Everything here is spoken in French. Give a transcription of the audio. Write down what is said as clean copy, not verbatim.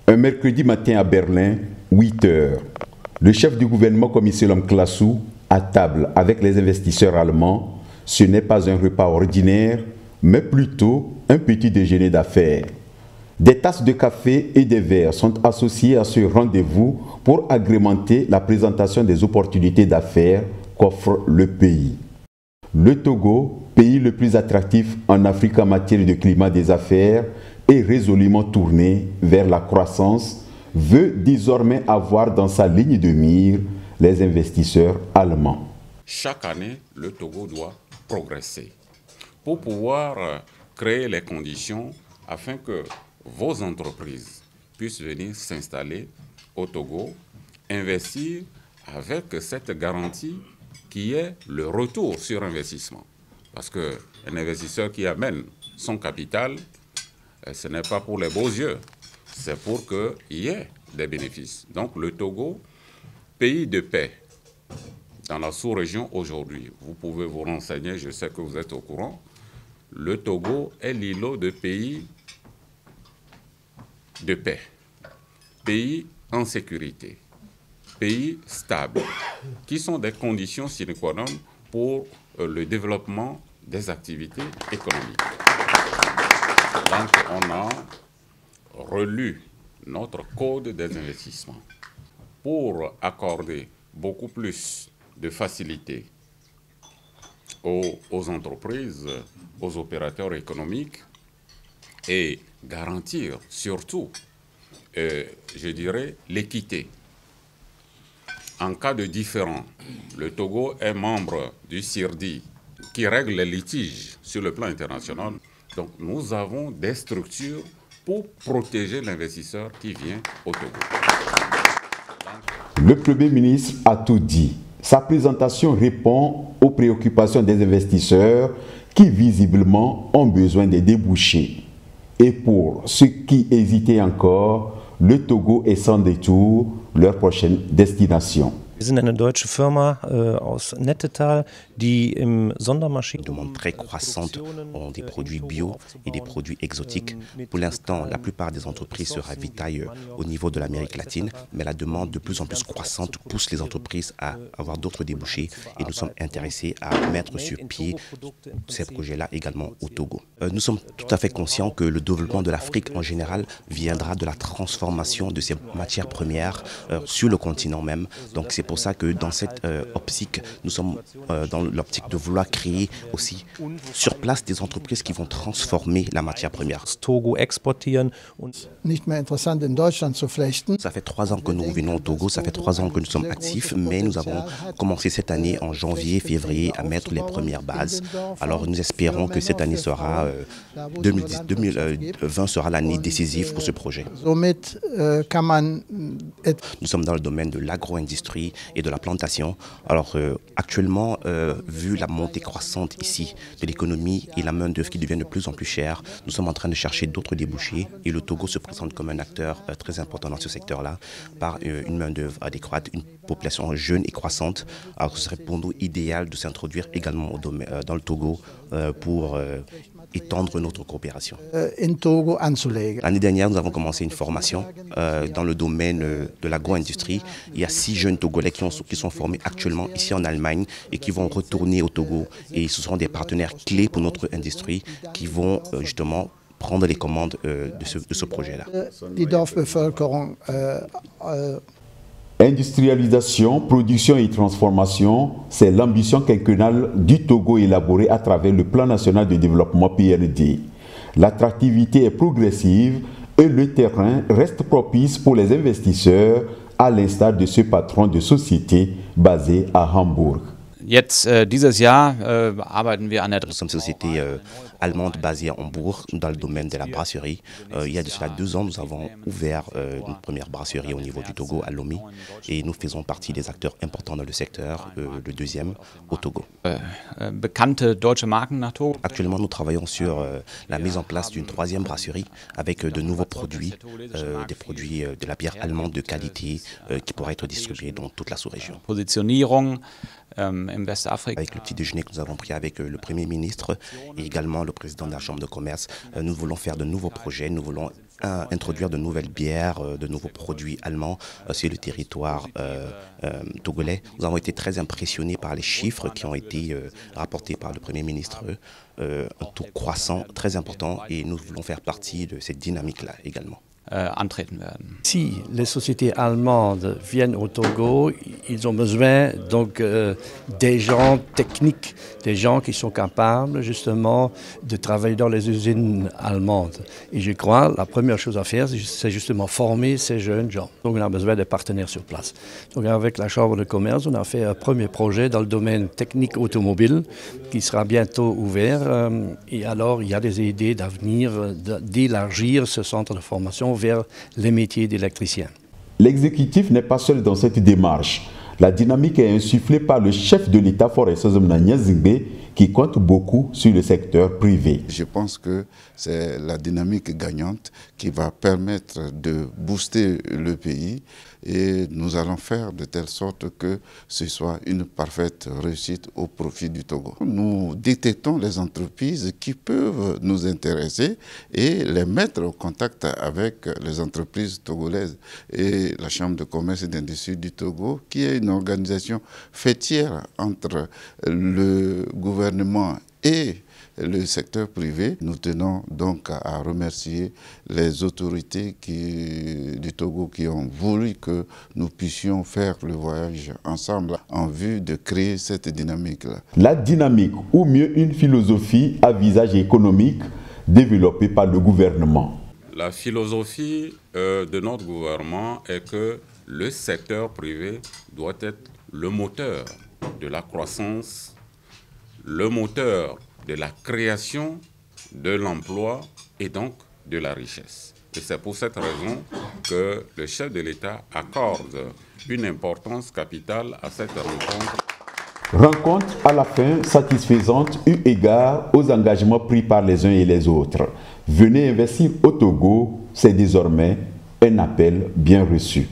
Un mercredi matin à Berlin, 8 heures, le chef du gouvernement comme M. Classou, à table avec les investisseurs allemands, ce n'est pas un repas ordinaire, mais plutôt un petit déjeuner d'affaires. Des tasses de café et des verres sont associés à ce rendez-vous pour agrémenter la présentation des opportunités d'affaires qu'offre le pays. Le Togo, pays le plus attractif en Afrique en matière de climat des affaires, est résolument tourné vers la croissance, veut désormais avoir dans sa ligne de mire les investisseurs allemands. Chaque année, le Togo doit progresser pour pouvoir créer les conditions afin que vos entreprises puissent venir s'installer au Togo, investir avec cette garantie qui est le retour sur investissement. Parce qu'un investisseur qui amène son capital, ce n'est pas pour les beaux yeux, c'est pour qu'il y ait des bénéfices. Donc le Togo, pays de paix dans la sous-région aujourd'hui, vous pouvez vous renseigner, je sais que vous êtes au courant, le Togo est l'îlot de pays de paix, pays en sécurité, pays stable, qui sont des conditions sine qua non pour le développement des activités économiques. Donc on a relu notre code des investissements pour accorder beaucoup plus de facilité aux entreprises, aux opérateurs économiques et garantir surtout, je dirais, l'équité. En cas de différend, le Togo est membre du CIRDI qui règle les litiges sur le plan international. Donc nous avons des structures pour protéger l'investisseur qui vient au Togo. Le Premier ministre a tout dit. Sa présentation répond aux préoccupations des investisseurs qui visiblement ont besoin de débouchés. Et pour ceux qui hésitaient encore, le Togo est sans détour leur prochaine destination. Wir sind eine deutsche Firma aus Nettetal, die im Sondermaschinen... Une demande très croissante ont des produits bio et des produits exotiques. Pour l'instant, la plupart des entreprises se ravitaillent au niveau de l'Amérique latine, mais la demande de plus en plus croissante pousse les entreprises à avoir d'autres débouchés et nous sommes intéressés à mettre sur pied ces projets-là également au Togo. Nous sommes tout à fait conscients que le développement de l'Afrique en général viendra de la transformation de ces matières premières sur le continent même. Donc c'est pour ça que dans cette optique, nous sommes dans l'optique de vouloir créer aussi sur place des entreprises qui vont transformer la matière première. Togo exportieren. Ça fait 3 ans que nous venons au Togo, ça fait 3 ans que nous sommes actifs, mais nous avons commencé cette année en janvier, février à mettre les premières bases. Alors nous espérons que cette année sera, 2020 sera l'année décisive pour ce projet. Nous sommes dans le domaine de l'agro-industrie et de la plantation. Alors actuellement, vu la montée croissante ici de l'économie et la main-d'œuvre qui devient de plus en plus chère, nous sommes en train de chercher d'autres débouchés et le Togo se présente comme un acteur très important dans ce secteur-là par une main-d'œuvre adéquate, une population jeune et croissante. Alors ce serait pour nous idéal de s'introduire également dans le Togo pour étendre notre coopération. L'année dernière, nous avons commencé une formation dans le domaine de l'agro-industrie. Il y a 6 jeunes Togolais qui sont formés actuellement ici en Allemagne et qui vont retourner au Togo. Et ce seront des partenaires clés pour notre industrie qui vont justement prendre les commandes de ce projet-là. Industrialisation, production et transformation, c'est l'ambition quinquennale du Togo élaborée à travers le Plan national de développement PND. L'attractivité est progressive et le terrain reste propice pour les investisseurs, à l'instar de ce patron de société basé à Hambourg. Jetzt, dieses Jahr arbeiten wir an der... Nous sommes une société allemande basée à Hambourg, dans le domaine de la brasserie. Il y a de cela 2 ans, nous avons ouvert une première brasserie au niveau du Togo, à Lomé, et nous faisons partie des acteurs importants dans le secteur, le deuxième au Togo. Bekannte deutsche Marken nach Togo. Actuellement, nous travaillons sur la mise en place d'une 3e brasserie avec de nouveaux produits, des produits de la bière allemande de qualité qui pourra être distribuée dans toute la sous-région. Positionierung im Westafrika. Avec le petit déjeuner que nous avons pris avec le Premier ministre et également le président de la Chambre de commerce, nous voulons faire de nouveaux projets, nous voulons introduire de nouvelles bières, de nouveaux produits allemands sur le territoire togolais. Nous avons été très impressionnés par les chiffres qui ont été rapportés par le Premier ministre, un taux croissant très important, et nous voulons faire partie de cette dynamique-là également. Antreten werden. Si les sociétés allemandes viennent au Togo, ils ont besoin donc des gens techniques, des gens qui sont capables justement de travailler dans les usines allemandes. Et je crois que la première chose à faire, c'est justement former ces jeunes gens. Donc on a besoin de partenaires sur place. Donc avec la Chambre de commerce, on a fait un premier projet dans le domaine technique automobile qui sera bientôt ouvert. Et alors il y a des idées d'avenir d'élargir ce centre de formation vers les métiers d'électricien. L'exécutif n'est pas seul dans cette démarche. La dynamique est insufflée par le chef de l'État, Faure Sozomna Gnazingbe, qui compte beaucoup sur le secteur privé. Je pense que c'est la dynamique gagnante qui va permettre de booster le pays, et nous allons faire de telle sorte que ce soit une parfaite réussite au profit du Togo. Nous détectons les entreprises qui peuvent nous intéresser et les mettre en contact avec les entreprises togolaises. Et la Chambre de commerce et d'industrie du Togo, qui est une organisation faîtière entre le gouvernement et le secteur privé. Nous tenons donc à remercier les autorités du Togo qui ont voulu que nous puissions faire le voyage ensemble en vue de créer cette dynamique-là. La dynamique, ou mieux une philosophie à visage économique développée par le gouvernement. La philosophie de notre gouvernement est que le secteur privé doit être le moteur de la croissance, le moteur de la création de l'emploi et donc de la richesse. Et c'est pour cette raison que le chef de l'État accorde une importance capitale à cette rencontre. Rencontre à la fin satisfaisante eu égard aux engagements pris par les uns et les autres. Venez investir au Togo, c'est désormais un appel bien reçu.